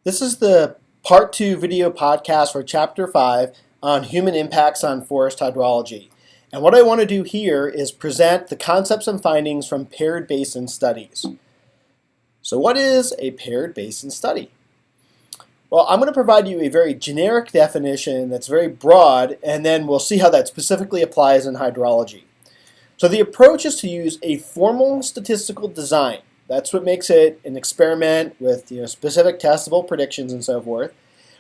This is the part 2 video podcast for chapter 5 on human impacts on forest hydrology. And what I want to do here is present the concepts and findings from paired basin studies. So what is a paired basin study? Well, I'm going to provide you a very generic definition that's very broad, and then we'll see how that specifically applies in hydrology. So the approach is to use a formal statistical design. That's what makes it an experiment with specific testable predictions and so forth.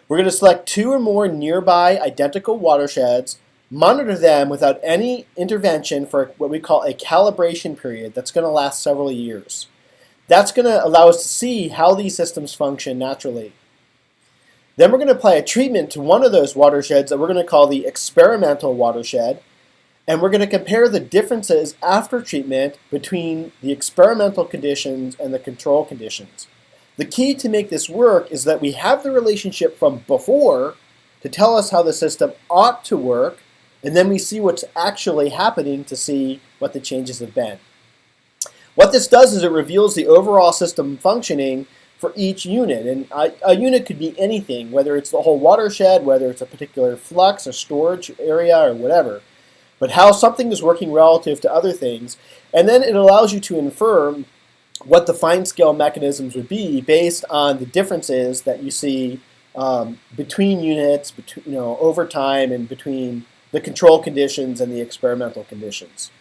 We're going to select two or more nearby identical watersheds, monitor them without any intervention for what we call a calibration period that's going to last several years. That's going to allow us to see how these systems function naturally. Then we're going to apply a treatment to one of those watersheds that we're going to call the experimental watershed. And we're going to compare the differences after treatment between the experimental conditions and the control conditions. The key to make this work is that we have the relationship from before to tell us how the system ought to work, and then we see what's actually happening to see what the changes have been. What this does is it reveals the overall system functioning for each unit. And a unit could be anything, whether it's the whole watershed, whether it's a particular flux or storage area or whatever. But how something is working relative to other things, and then it allows you to infer what the fine-scale mechanisms would be based on the differences that you see between units, over time, and between the control conditions and the experimental conditions.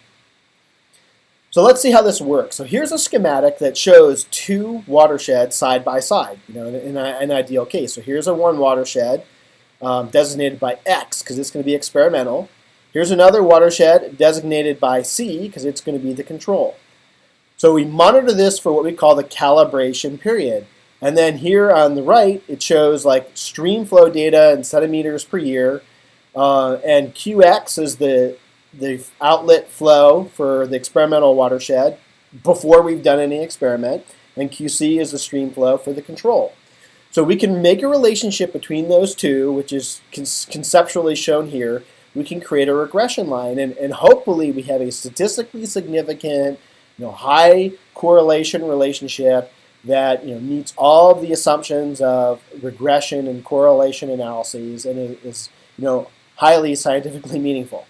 So let's see how this works. So here's a schematic that shows two watersheds side by side, in an ideal case. So here's one watershed designated by X because it's going to be experimental. Here's another watershed designated by C because it's going to be the control. So we monitor this for what we call the calibration period. And then here on the right, it shows like stream flow data in centimeters per year. And QX is the outlet flow for the experimental watershed before we've done any experiment. And QC is the stream flow for the control. So we can make a relationship between those two, which is conceptually shown here. We can create a regression line, and hopefully we have a statistically significant, high correlation relationship that meets all of the assumptions of regression and correlation analyses, and it is highly scientifically meaningful.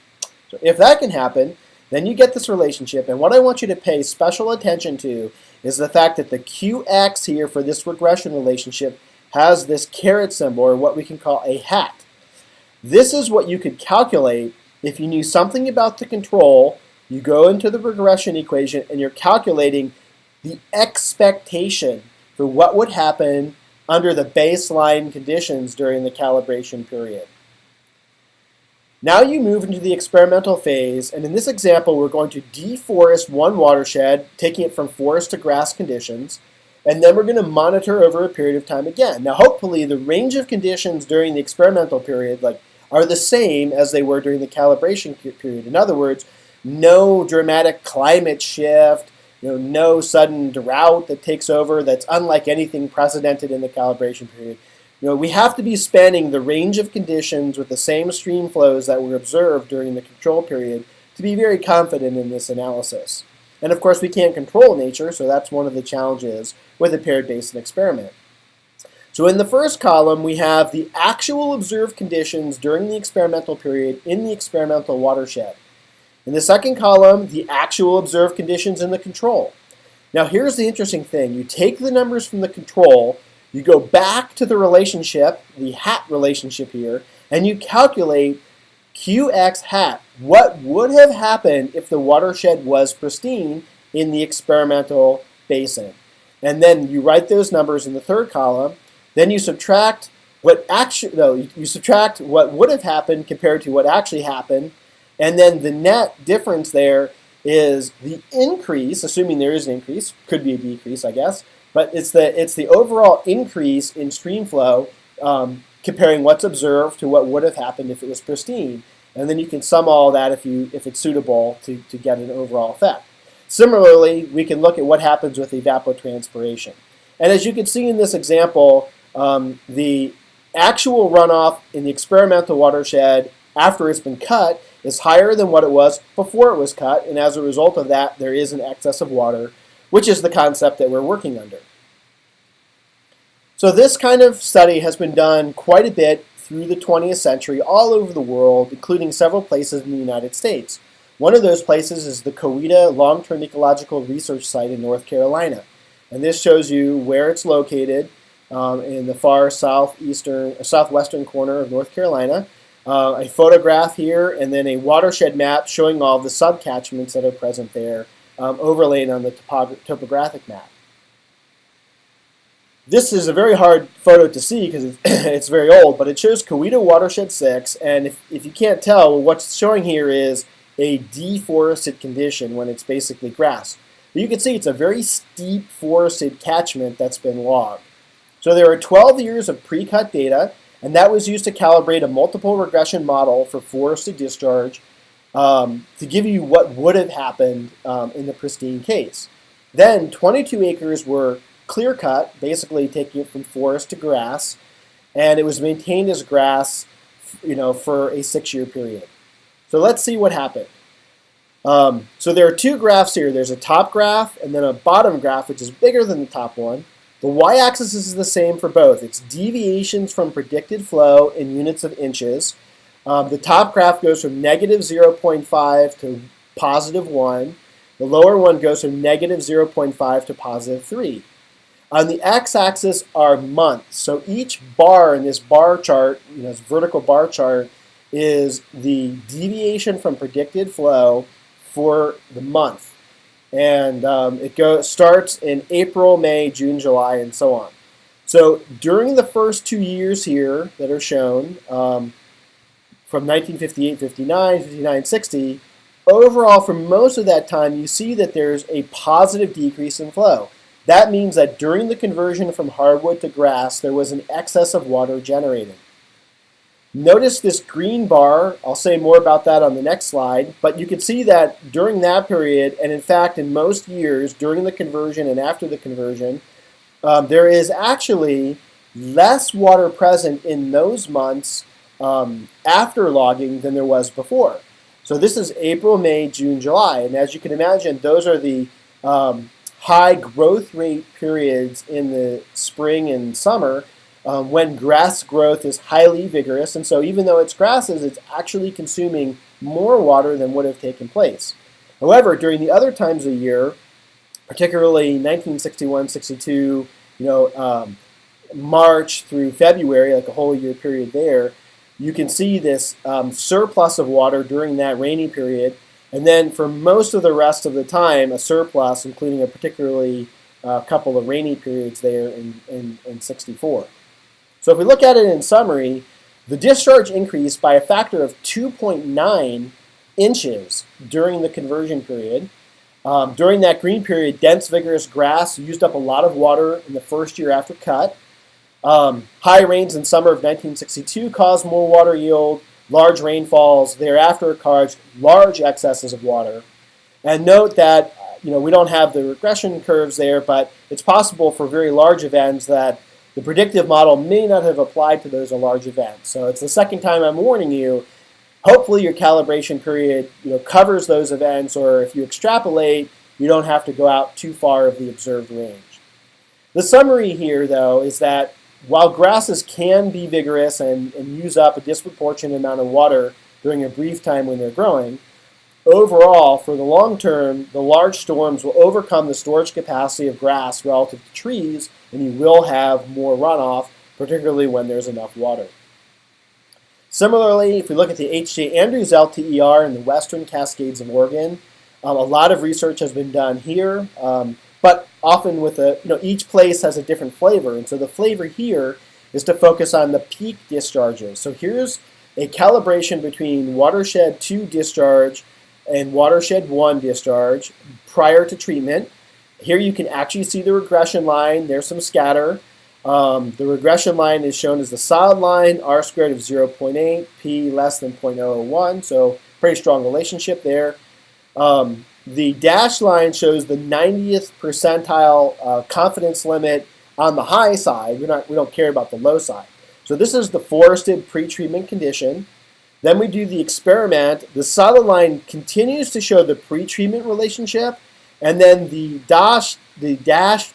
So if that can happen, then you get this relationship, and what I want you to pay special attention to is the fact that the QX here for this regression relationship has this caret symbol, or what we can call a hat. This is what you could calculate if you knew something about the control. You go into the regression equation and you're calculating the expectation for what would happen under the baseline conditions during the calibration period. Now you move into the experimental phase, and in this example we're going to deforest one watershed, taking it from forest to grass conditions, and then we're going to monitor over a period of time again. Now hopefully the range of conditions during the experimental period are the same as they were during the calibration period. In other words, no dramatic climate shift, no sudden drought that takes over that's unlike anything precedented in the calibration period. We have to be spanning the range of conditions with the same stream flows that were observed during the control period to be very confident in this analysis. And of course, we can't control nature, so that's one of the challenges with a paired basin experiment. So in the first column, we have the actual observed conditions during the experimental period in the experimental watershed. In the second column, the actual observed conditions in the control. Now here's the interesting thing. You take the numbers from the control, you go back to the relationship, the hat relationship here, and you calculate QX hat. What would have happened if the watershed was pristine in the experimental basin? And then you write those numbers in the third column. Then you subtract what would have happened compared to what actually happened, and then the net difference there is the increase, assuming there is an increase, could be a decrease, I guess, but it's the overall increase in stream flow comparing what's observed to what would have happened if it was pristine, and then you can sum all that if it's suitable to get an overall effect. Similarly, we can look at what happens with evapotranspiration, and as you can see in this example. The actual runoff in the experimental watershed after it's been cut is higher than what it was before it was cut, and as a result of that, there is an excess of water, which is the concept that we're working under. So this kind of study has been done quite a bit through the 20th century all over the world, including several places in the United States. One of those places is the Coweta Long-Term Ecological Research Site in North Carolina. And this shows you where it's located in the far southwestern corner of North Carolina. A photograph here, and then a watershed map showing all of the subcatchments that are present there, overlaid on the topographic map. This is a very hard photo to see because it's very old, but it shows Coweta Watershed 6, and if you can't tell, what's showing here is a deforested condition when it's basically grass. But you can see it's a very steep forested catchment that's been logged. So there are 12 years of pre-cut data, and that was used to calibrate a multiple regression model for forested discharge to give you what would have happened in the pristine case. Then 22 acres were clear cut, basically taking it from forest to grass, and it was maintained as grass, for a 6-year period. So let's see what happened. So there are two graphs here. There's a top graph and then a bottom graph, which is bigger than the top one. The y-axis is the same for both. It's deviations from predicted flow in units of inches. The top graph goes from negative 0.5 to positive 1. The lower one goes from negative 0.5 to positive 3. On the x-axis are months. So each bar in this bar chart, this vertical bar chart, is the deviation from predicted flow for the month. And it starts in April, May, June, July, and so on. So during the first 2 years here that are shown, from 1958, 59, 59, 60, overall for most of that time you see that there's a positive decrease in flow. That means that during the conversion from hardwood to grass, there was an excess of water generated. Notice this green bar. I'll say more about that on the next slide, but you can see that during that period, and in fact in most years during the conversion and after the conversion, there is actually less water present in those months after logging than there was before. So this is April, May, June, July, and as you can imagine, those are the high growth rate periods in the spring and summer when grass growth is highly vigorous, and so even though it's grasses, it's actually consuming more water than would have taken place. However, during the other times of year, particularly 1961, 62, March through February, like a whole year period there, you can see this surplus of water during that rainy period. And then for most of the rest of the time, a surplus, including a particularly couple of rainy periods there in 64. So if we look at it in summary, the discharge increased by a factor of 2.9 inches during the conversion period. During that green period, dense, vigorous grass used up a lot of water in the first year after cut. High rains in summer of 1962 caused more water yield. Large rainfalls thereafter caused large excesses of water. And note that we don't have the regression curves there, but it's possible for very large events that the predictive model may not have applied to those large events. So it's the second time I'm warning you. Hopefully your calibration period covers those events, or if you extrapolate, you don't have to go out too far of the observed range. The summary here, though, is that while grasses can be vigorous and use up a disproportionate amount of water during a brief time when they're growing, overall, for the long term, the large storms will overcome the storage capacity of grass relative to trees, and you will have more runoff, particularly when there's enough water. Similarly, if we look at the H.J. Andrews LTER in the Western Cascades of Oregon, a lot of research has been done here, but often with each place has a different flavor, and so the flavor here is to focus on the peak discharges. So here's a calibration between watershed 2 discharge and watershed 1 discharge prior to treatment. Here you can actually see the regression line. There's some scatter. The regression line is shown as the solid line, R squared of 0.8, P less than 0.001, so pretty strong relationship there. The dashed line shows the 90th percentile confidence limit on the high side. We don't care about the low side. So this is the forested pre-treatment condition. Then we do the experiment. The solid line continues to show the pre-treatment relationship, and then the dash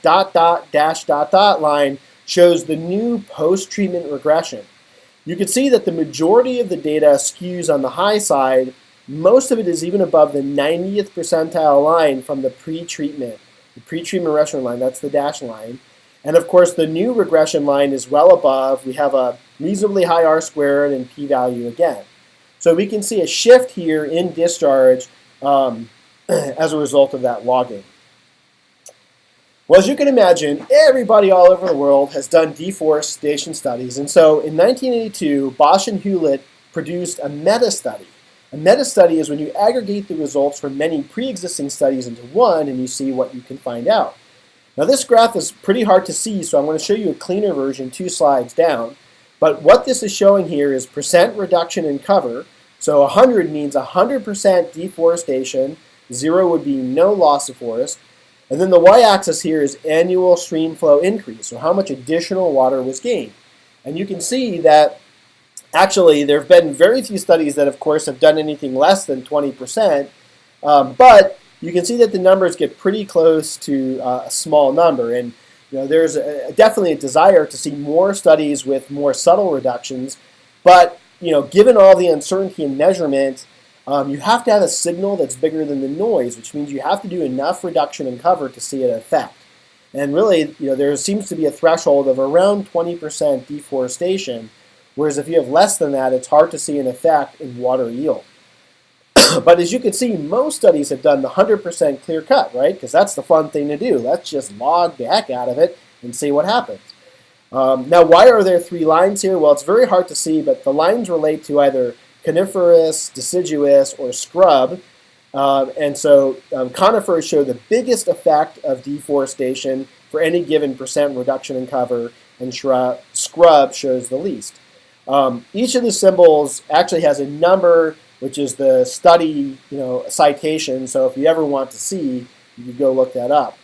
dot dot dash dot dot line shows the new post-treatment regression. You can see that the majority of the data skews on the high side. Most of it is even above the 90th percentile line from the pre-treatment regression line. That's the dashed line. And of course, the new regression line is well above. We have a reasonably high R-squared and p-value again. So we can see a shift here in discharge as a result of that logging. Well, as you can imagine, everybody all over the world has done deforestation studies. And so in 1982, Bosch and Hewlett produced a meta-study. A meta-study is when you aggregate the results from many pre-existing studies into one and you see what you can find out. Now this graph is pretty hard to see, so I'm going to show you a cleaner version 2 slides down. But what this is showing here is percent reduction in cover. So 100 means 100% deforestation. 0 would be no loss of forest. And then the y-axis here is annual stream flow increase, so how much additional water was gained. And you can see that actually there have been very few studies that, of course, have done anything less than 20%, but you can see that the numbers get pretty close to a small number. And there's definitely a desire to see more studies with more subtle reductions, but given all the uncertainty in measurement, you have to have a signal that's bigger than the noise, which means you have to do enough reduction in cover to see an effect. And really, there seems to be a threshold of around 20% deforestation, whereas if you have less than that, it's hard to see an effect in water yield. But as you can see, most studies have done the 100% clear cut, right? Because that's the fun thing to do. Let's just log the heck out of it and see what happens. Now, why are there 3 lines here? Well, it's very hard to see, but the lines relate to either coniferous, deciduous, or scrub. And so conifers show the biggest effect of deforestation for any given percent reduction in cover, and scrub shows the least. Each of the symbols actually has a number, which is the study citation. So if you ever want to see, you can go look that up.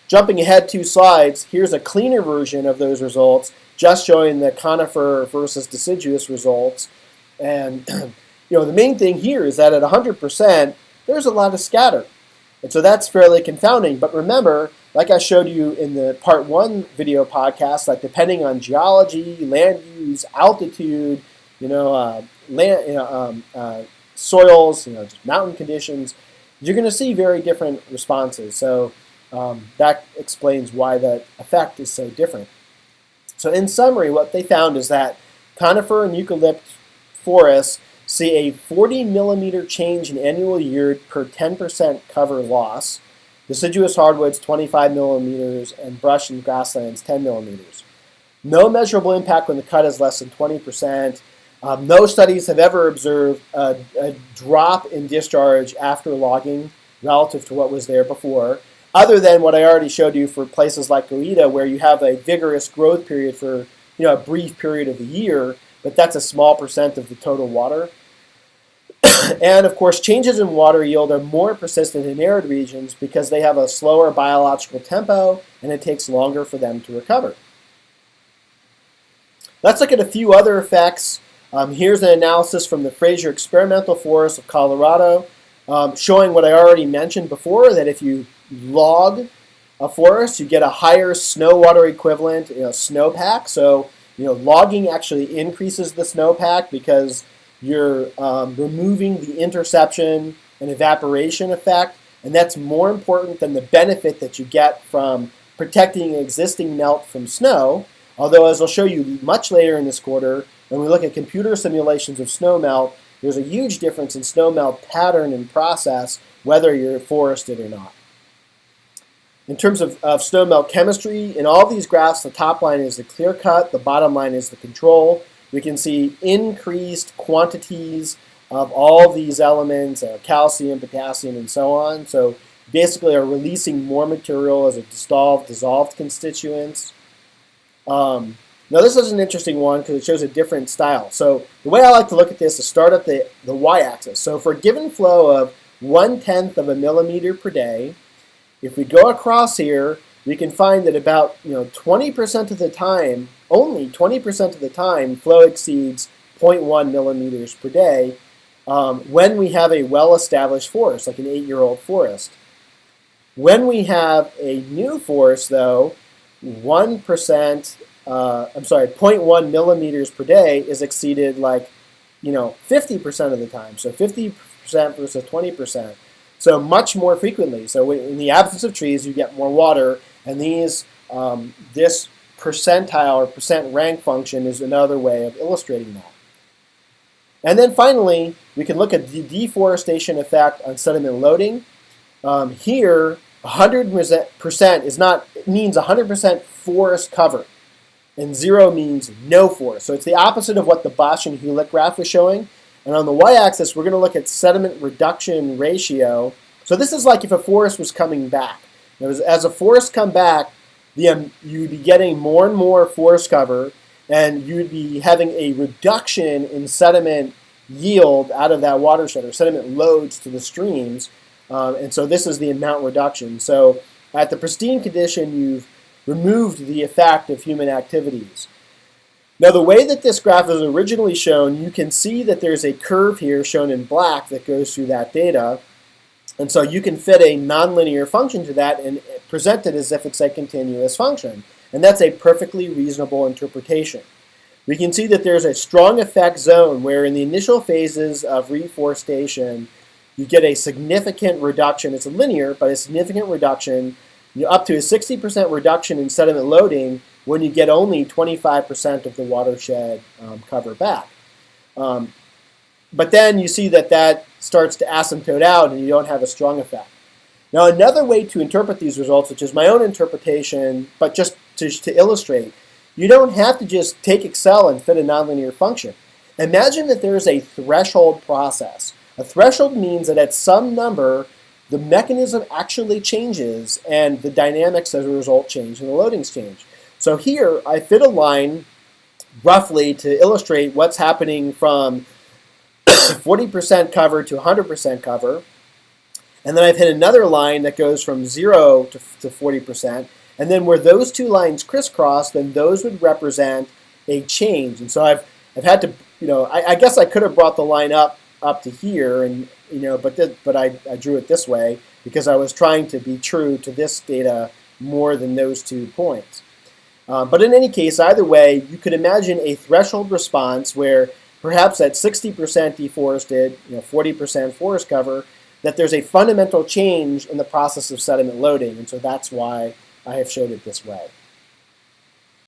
Jumping ahead 2 slides, here's a cleaner version of those results, just showing the conifer versus deciduous results. And the main thing here is that at 100%, there's a lot of scatter. And so that's fairly confounding. But remember, like I showed you in the part 1 video podcast, that depending on geology, land use, altitude, soils, just mountain conditions, you're going to see very different responses. So that explains why that effect is so different. So in summary, what they found is that conifer and eucalypt forests see a 40 millimeter change in annual yield per 10% cover loss. Deciduous hardwoods 25 millimeters, and brush and grasslands 10 millimeters. No measurable impact when the cut is less than 20%. No studies have ever observed a drop in discharge after logging relative to what was there before, other than what I already showed you for places like Goeta, where you have a vigorous growth period for a brief period of the year, but that's a small percent of the total water. And of course, changes in water yield are more persistent in arid regions because they have a slower biological tempo and it takes longer for them to recover. Let's look at a few other effects. Here's an analysis from the Fraser Experimental Forest of Colorado, showing what I already mentioned before, that if you log a forest, you get a higher snow water equivalent snowpack. So logging actually increases the snowpack because you're removing the interception and evaporation effect, and that's more important than the benefit that you get from protecting existing melt from snow. Although, as I'll show you much later in this quarter, when we look at computer simulations of snow melt, there's a huge difference in snow melt pattern and process, whether you're forested or not. In terms of snow melt chemistry, in all these graphs, the top line is the clear cut, the bottom line is the control. We can see increased quantities of all these elements, calcium, potassium, and so on. So basically are releasing more material as a dissolved constituents. Now this is an interesting one because it shows a different style. So the way I like to look at this is start at the y-axis. So for a given flow of 1/10 of a millimeter per day, if we go across here, we can find that about 20% of the time, only 20% of the time, flow exceeds 0.1 millimeters per day when we have a well-established forest, like an 8-year-old forest. When we have a new forest, though, 1%, I'm sorry, 0.1 millimeters per day is exceeded like, 50% of the time. So 50% versus 20%. So much more frequently. So in the absence of trees, you get more water, and this percentile or percent rank function is another way of illustrating that. And then finally, we can look at the deforestation effect on sediment loading. Here, 100% means 100% forest cover, and 0 means no forest. So it's the opposite of what the Bosch and Hewlett graph was showing. And on the y-axis, we're going to look at sediment reduction ratio. So this is like if a forest was coming back. As a forest come back, you would be getting more and more forest cover, and you would be having a reduction in sediment yield out of that watershed, or sediment loads to the streams. And so this is the amount reduction. So at the pristine condition, you've removed the effect of human activities. Now, the way that this graph was originally shown, you can see that there's a curve here shown in black that goes through that data. And so you can fit a nonlinear function to that and present it as if it's a continuous function. And that's a perfectly reasonable interpretation. We can see that there's a strong effect zone where in the initial phases of reforestation, you get a significant reduction. It's linear, but a significant reduction, up to a 60% reduction in sediment loading when you get only 25% of the watershed cover back. But then you see that starts to asymptote out and you don't have a strong effect. Now, another way to interpret these results, which is my own interpretation, but just to illustrate, you don't have to just take Excel and fit a nonlinear function. Imagine that there is a threshold process. A threshold means that at some number, the mechanism actually changes and the dynamics as a result change and the loadings change. So here, I fit a line roughly to illustrate what's happening from 40% cover to 100% cover. And then I've hit another line that goes from 0 to 40%. And then where those two lines crisscross, then those would represent a change. And so I've had to, I guess I could have brought the line up to here, and but I drew it this way because I was trying to be true to this data more than those 2 points. But in any case, either way, you could imagine a threshold response where perhaps at 60% deforested, 40% forest cover, that there's a fundamental change in the process of sediment loading, and so that's why I have showed it this way.